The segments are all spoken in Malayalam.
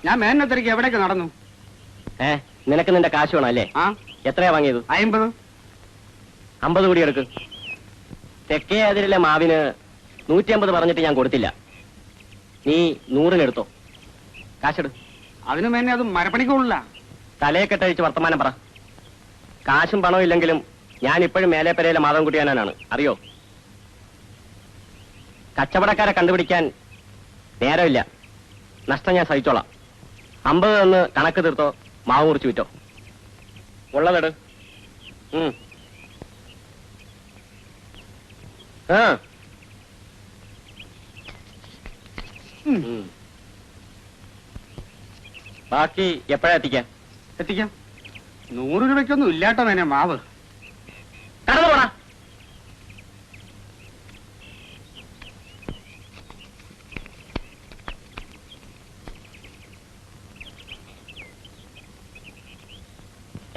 ഞാൻ മേനത്തിരിക്ക് എവിടേക്ക് നടന്നു. നിനക്ക് നിന്റെ കാശ് വേണം അല്ലേ? എത്രയാ വാങ്ങിയത്? 50. 50 കൂടി എടുക്ക്. തെക്കേ അതിരിലെ മാവിന് 150 പറഞ്ഞിട്ട് ഞാൻ കൊടുത്തില്ല. നീ 100-ന് എടുത്തോ. കാശെടു. അതിന് മേനെ അത് മരപ്പണിക്കുള്ള തലയെ കെട്ടഴിച്ച് വർത്തമാനം പറ. കാശും പണവും ഇല്ലെങ്കിലും ഞാൻ ഇപ്പോഴും മേലേപ്പരയിലെ മാധവൻകുട്ടിയാനാണ്, അറിയോ? കച്ചവടക്കാരെ കണ്ടുപിടിക്കാൻ നേരമില്ല. നഷ്ടം ഞാൻ സഹിച്ചോളാം. 50 എന്ന് കണക്ക് തീർത്തോ, മാവ് മുറിച്ച് വിറ്റോ. ഉള്ളതെട്. ബാക്കി എപ്പോഴാ എത്തിക്കാം? 100 രൂപയ്ക്കൊന്നും ഇല്ലാട്ടോ മേനെ മാവ്. കടന്നു പോടാ.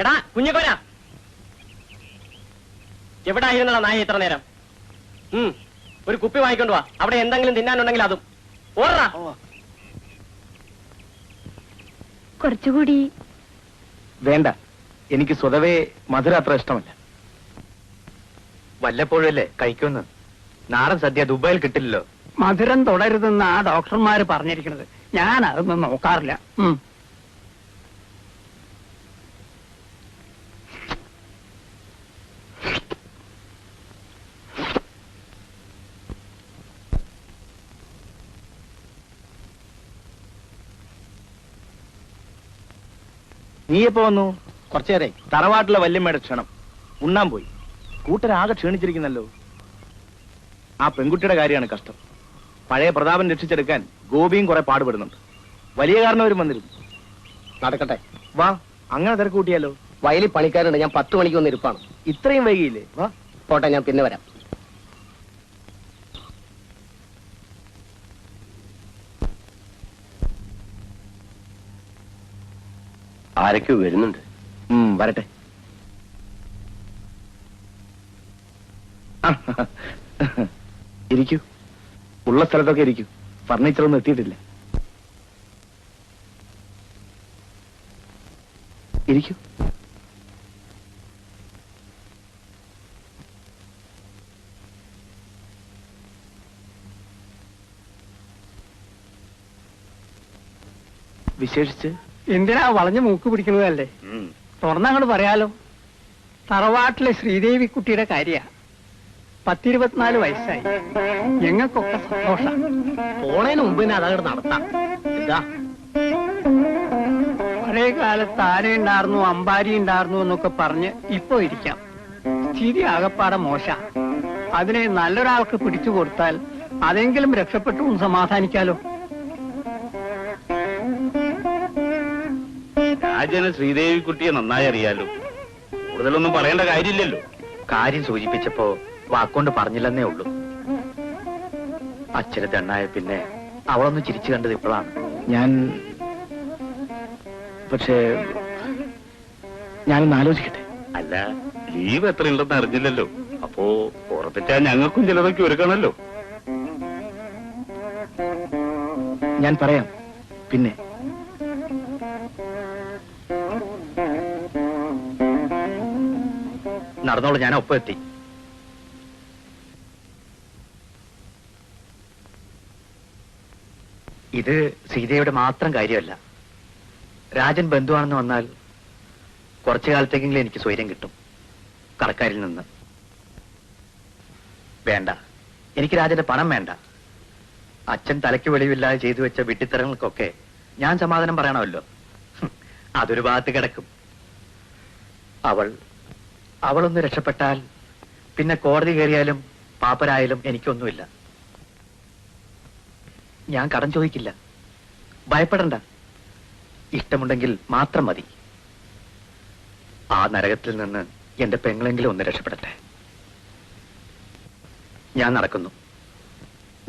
എടാ കുഞ്ഞിക്കോര, എവിടെ ആയിരുന്നടാ നായ ഇത്ര നേരം? ഒരു കുപ്പി വാങ്ങിക്കൊണ്ട് വാ. അവിടെ എന്തെങ്കിലും തിന്നാനുണ്ടെങ്കിൽ അതും. ഓടാ. കുറച്ചുകൂടി വേണ്ട, എനിക്ക് സ്വതവേ മധുര അത്ര ഇഷ്ടമല്ല. വല്ലപ്പോഴല്ലേ കഴിക്കുമെന്ന്. നാടൻ സദ്യ ദുബായിൽ കിട്ടില്ലല്ലോ. മധുരം തുടരുതെന്ന് ആ ഡോക്ടർമാര് പറഞ്ഞിരിക്കുന്നത്. ഞാൻ അതൊന്നും നോക്കാറില്ല. നീ എപ്പോ വന്നു? കുറച്ചേരെ. തറവാട്ടിലെ വല്യമ്മയുടെ ക്ഷണം. ഉണ്ണാൻ പോയി. കൂട്ടരാകെ ക്ഷീണിച്ചിരിക്കുന്നല്ലോ. ആ പെൺകുട്ടിയുടെ കാര്യമാണ് കഷ്ടം. പഴയ പ്രതാപൻ രക്ഷിച്ചെടുക്കാൻ ഗോപിയും കുറെ പാടുപെടുന്നുണ്ട്. വലിയ കാരണവരും വന്നിരുന്നു. നടക്കട്ടെ, വാ. അങ്ങനെ തിരക്ക് കൂട്ടിയാലോ? വയലിൽ പണിക്കാരുണ്ട്. ഞാൻ 10 മണിക്ക് വന്ന് ഇരിപ്പാണ്. ഇത്രയും വൈകിയില്ലേ? വാ. പോട്ടെ, ഞാൻ പിന്നെ വരാം. ആരൊക്കെ വരുന്നുണ്ട്? വരട്ടെ. ഇരിക്കൂ. ഉള്ള സ്ഥലത്തൊക്കെ ഇരിക്കൂ. ഫർണിച്ചറൊന്നും എത്തിയിട്ടില്ല. ഇരിക്കൂ. വിശേഷിച്ച് എന്തിനാ വളഞ്ഞു മൂക്ക് പിടിക്കുന്നതല്ലേ? തുറന്നങ്ങോട്ട് പറയാലോ. തറവാട്ടിലെ ശ്രീദേവി കുട്ടിയുടെ കാര്യ. 10-24 വയസ്സായി. ഞങ്ങൾക്കൊക്കെ സന്തോഷം. പോണേന് മുമ്പ് അതങ്ങോട്ട് നടത്താം. പഴയ കാലത്ത് ആന ഉണ്ടായിരുന്നു, അമ്പാരി ഉണ്ടായിരുന്നു എന്നൊക്കെ പറഞ്ഞ് ഇപ്പൊ ഇരിക്കാം. സ്ഥിതി ആകപ്പാടെ മോശ. അതിനെ നല്ലൊരാൾക്ക് പിടിച്ചു കൊടുത്താൽ അതെങ്കിലും രക്ഷപ്പെട്ടു സമാധാനിക്കാലോ. രാജന് ശ്രീദേവി കുട്ടിയെ നന്നായി അറിയാലോ. കൂടുതലൊന്നും പറയേണ്ട കാര്യമില്ലല്ലോ. കാര്യം സൂചിപ്പിച്ചപ്പോ വാക്കൊണ്ട് പറഞ്ഞില്ലെന്നേ ഉള്ളൂ. അച്ഛന് തെണ്ണായ പിന്നെ അവളൊന്ന് ചിരിച്ചു കണ്ടത് ഇപ്പോഴാണ്. പക്ഷേ ഞാനൊന്ന് ആലോചിക്കട്ടെ. അല്ല, ലീവ് എത്ര ഉണ്ടെന്ന് അറിഞ്ഞില്ലല്ലോ. അപ്പോ ഉറപ്പിച്ചാൽ ഞങ്ങൾക്കും ചിലതൊക്കെ ഒരുക്കണല്ലോ. ഞാൻ പറയാം പിന്നെ. നടന്നോളൂ, ഞാൻ ഒപ്പം എത്തി. ഇത് സീതയുടെ മാത്രം കാര്യമല്ല. രാജൻ ബന്ധുവാണെന്ന് വന്നാൽ കുറച്ചു കാലത്തേക്കെങ്കിലും എനിക്ക് സ്വൈര്യം കിട്ടും കടക്കാരിൽ നിന്ന്. വേണ്ട, എനിക്ക് രാജന്റെ പണം വേണ്ട. അച്ഛൻ തലയ്ക്ക് വെളിവില്ലാതെ ചെയ്തു വെച്ച വിട്ടിത്തരങ്ങൾക്കൊക്കെ ഞാൻ സമാധാനം പറയണമല്ലോ. അതൊരു ഭാഗത്ത് കിടക്കും. അവളൊന്ന് രക്ഷപ്പെട്ടാൽ പിന്നെ കോടതി കയറിയാലും പാപ്പരായാലും എനിക്കൊന്നുമില്ല. ഞാൻ കടം ചോദിക്കില്ല. ഭയപ്പെടണ്ട. ഇഷ്ടമുണ്ടെങ്കിൽ മാത്രം മതി. ആ നരകത്തിൽ നിന്ന് എന്റെ പെങ്ങളെങ്കിലും ഒന്ന് രക്ഷപ്പെടട്ടെ. ഞാൻ നടക്കുന്നു.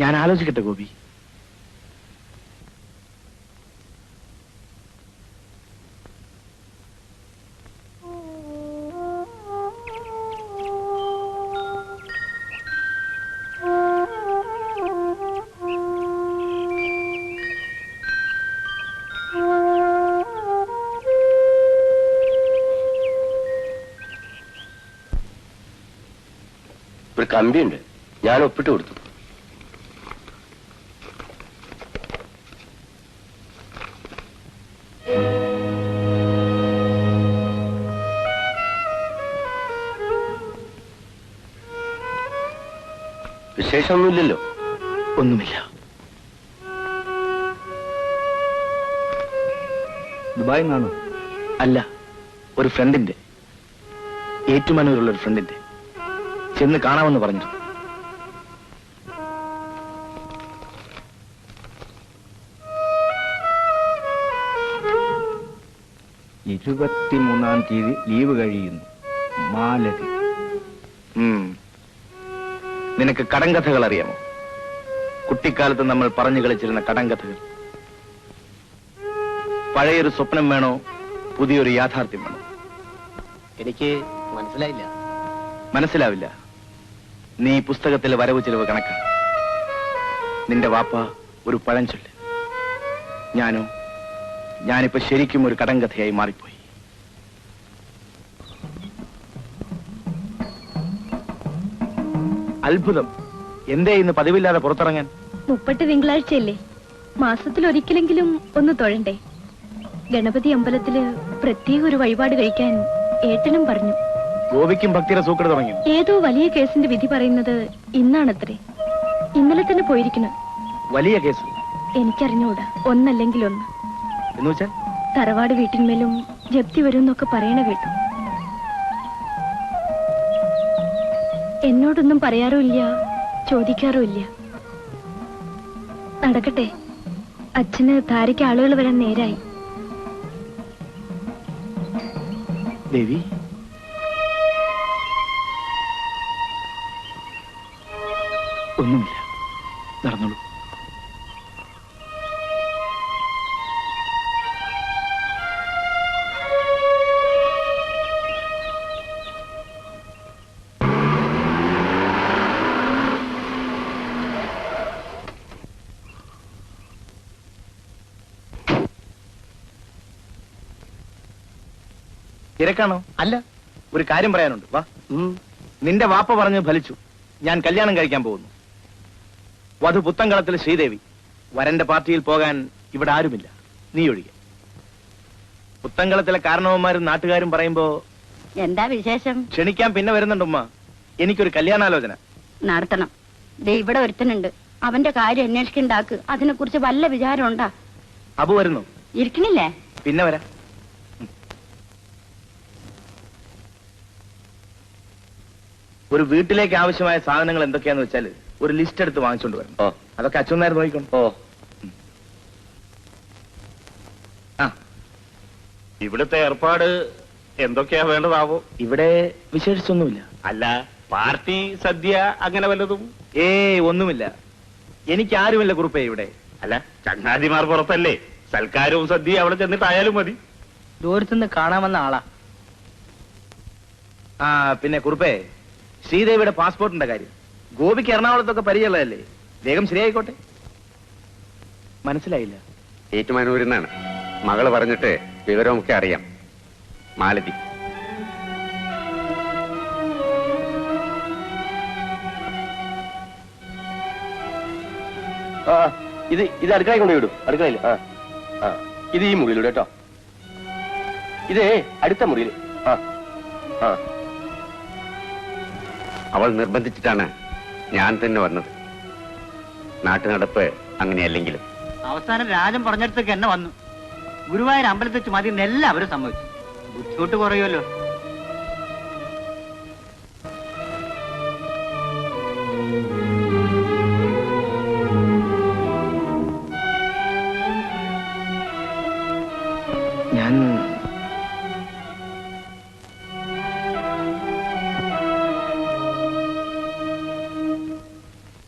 ഞാൻ ആലോചിക്കട്ടെ ഗോപി. കമ്പിയുണ്ട്, ഞാൻ ഒപ്പിട്ട് കൊടുത്തു. വിശേഷമൊന്നുമില്ലല്ലോ? ഒന്നുമില്ല. ദുബായിൽ നിന്നാണോ? അല്ല, ഒരു ഫ്രണ്ടിന്റെ, ഏറ്റുമാനൂരുള്ള ഒരു ഫ്രണ്ടിന്റെ. ചെന്ന് കാണാമെന്ന് പറഞ്ഞു. ഇരുപത്തിമൂന്നാം തീയതി ലീവ് കഴിയുന്നു. മാലതി. നിനക്ക് കടങ്കഥകൾ അറിയാമോ? കുട്ടിക്കാലത്ത് നമ്മൾ പറഞ്ഞു കളിച്ചിരുന്ന കടങ്കഥകൾ. പഴയൊരു സ്വപ്നം വേണോ, പുതിയൊരു യാഥാർത്ഥ്യം വേണോ? എനിക്ക് മനസ്സിലായില്ല. മനസ്സിലാവില്ല. നീ പുസ്തകത്തിലെ വരവ് ചെലവ് കണക്കാണ്. നിന്റെ വാപ്പ ഒരു പഴഞ്ചൊല്ല്. ഞാനിപ്പോ ശരിക്കും ഒരു കടങ്കഥയായി മാറിപ്പോയി. അത്ഭുതം. എന്തേ ഇന്ന് പതിവില്ലാതെ പുറത്തിറങ്ങാൻ? 30 തിങ്കളാഴ്ചയല്ലേ, മാസത്തിൽ ഒരിക്കലെങ്കിലും ഒന്ന് തൊഴണ്ടേ. ഗണപതി അമ്പലത്തില് പ്രത്യേക ഒരു വഴിപാട് കഴിക്കാൻ ഏട്ടനും പറഞ്ഞു. ഗോപിക്കും ഭക്തിയുടെ സൂക്കട് തുടങ്ങി. ഏതോ വലിയ കേസിന്റെ വിധി പറയുന്നത് ഇന്നാണത്രേ. ഇന്നലെ തന്നെ പോയിരിക്കണം. വലിയ കേസ്? എനിക്കറിഞ്ഞൂടാ. ഒന്നല്ലെങ്കിൽ ഒന്ന്. എന്ന് വെച്ചാൽ തറവാട് വീട്ടിന്മേലും ജപ്തി വരുമെന്നൊക്കെ പറയണ കേട്ടു. എന്നോടൊന്നും പറയാറുമില്ല, ചോദിക്കാറുമില്ല. നടക്കട്ടെ. അച്ഛന് ധാരയ്ക്ക് ആളുകൾ വരാൻ നേരായി. ദേവി, ഒന്നുമില്ല, നടന്നോളൂ. തിരക്കാണോ? അല്ല, ഒരു കാര്യം പറയാനുണ്ട്. വാ. നിന്റെ വാപ്പ പറഞ്ഞ് ഫലിച്ചു. ഞാൻ കല്യാണം കഴിക്കാൻ പോകുന്നു. വധു പുത്തങ്കളത്തിൽ ശ്രീദേവി. വരന്റെ പാർട്ടിയിൽ പോകാൻ ഇവിടെ ആരുമില്ല, നീ ഒഴികെ. പുത്തങ്കളത്തിലെ കാരണവന്മാരും നാട്ടുകാരും പറയുമ്പോ എന്താ വിശേഷം? ക്ഷണിക്കാൻ പിന്നെ വരുന്നുണ്ടുമ്മ. എനിക്കൊരു കല്യാണാലോചന നടത്തണം. ദേ ഇവിടെ ഒരുത്തനുണ്ട്. അവന്റെ കാര്യം അന്വേഷിക്കണ്ടാക്ക്. അതിനെ കുറിച്ച് വല്ല വിചാരം ഉണ്ടാ? അബു വരുന്നു? ഇരിക്കണില്ലേ? പിന്നെ വരാം. ഒരു വീട്ടിലേക്ക് ആവശ്യമായ സാധനങ്ങൾ എന്തൊക്കെയാന്ന് വെച്ചാൽ ഒരു ലിസ്റ്റ് എടുത്ത് വാങ്ങിച്ചോണ്ട് വരണം. അതൊക്കെ അച്ഛൻ നേരം നോക്കിക്കോണ്ട്. ഇവിടുത്തെ ഏർപ്പാട് എന്തൊക്കെയാ വേണ്ടതാവോ? ഇവിടെ വിശേഷിച്ചൊന്നുമില്ല. അല്ല, പാർട്ടി സദ്യ അങ്ങനെ വല്ലതും? ഒന്നുമില്ല. എനിക്ക് ആരുമില്ല കുറുപ്പേ ഇവിടെ. അല്ല, ചങ്ങാതിമാർ പുറത്തല്ലേ, സൽക്കാരവും സദ്യ അവിടെ ചെന്നിട്ടായാലും മതി. ദൂരത്തുനിന്ന് കാണാമെന്ന ആളാ. പിന്നെ കുറുപ്പേ, ശ്രീദേവിയുടെ പാസ്പോർട്ടിന്റെ കാര്യം. ഗോപിക്ക് എറണാകുളത്തൊക്കെ പരിചയമുള്ളതല്ലേ, വേഗം ശരിയായിക്കോട്ടെ. മനസ്സിലായില്ല. ഏറ്റുമാനൂരിൽ നിന്നാണ്. മകള് പറഞ്ഞിട്ട് വിവരമൊക്കെ അറിയാം. മാലതി. ഇത് അടുക്കളയിൽ കൊണ്ട് വിടും. അടുക്കളയിൽ. ഇത് ഈ മുറിയിലൂടെ കേട്ടോ. ഇത് അടുത്ത മുറിയിൽ. അവൾ നിർബന്ധിച്ചിട്ടാണ് ഞാൻ തന്നെ വന്നത്. നാട്ടു നടപ്പ് അങ്ങനെയല്ലെങ്കിലും. അവസാനം രാജൻ പറഞ്ഞിടത്തേക്ക് എന്നെ വന്നു. ഗുരുവായൂർ അമ്പലത്തിൽ വെച്ച് മതി എല്ലാവരും സമ്മതിച്ചു. ബുദ്ധിമുട്ട് കുറയുമല്ലോ. ഞാൻ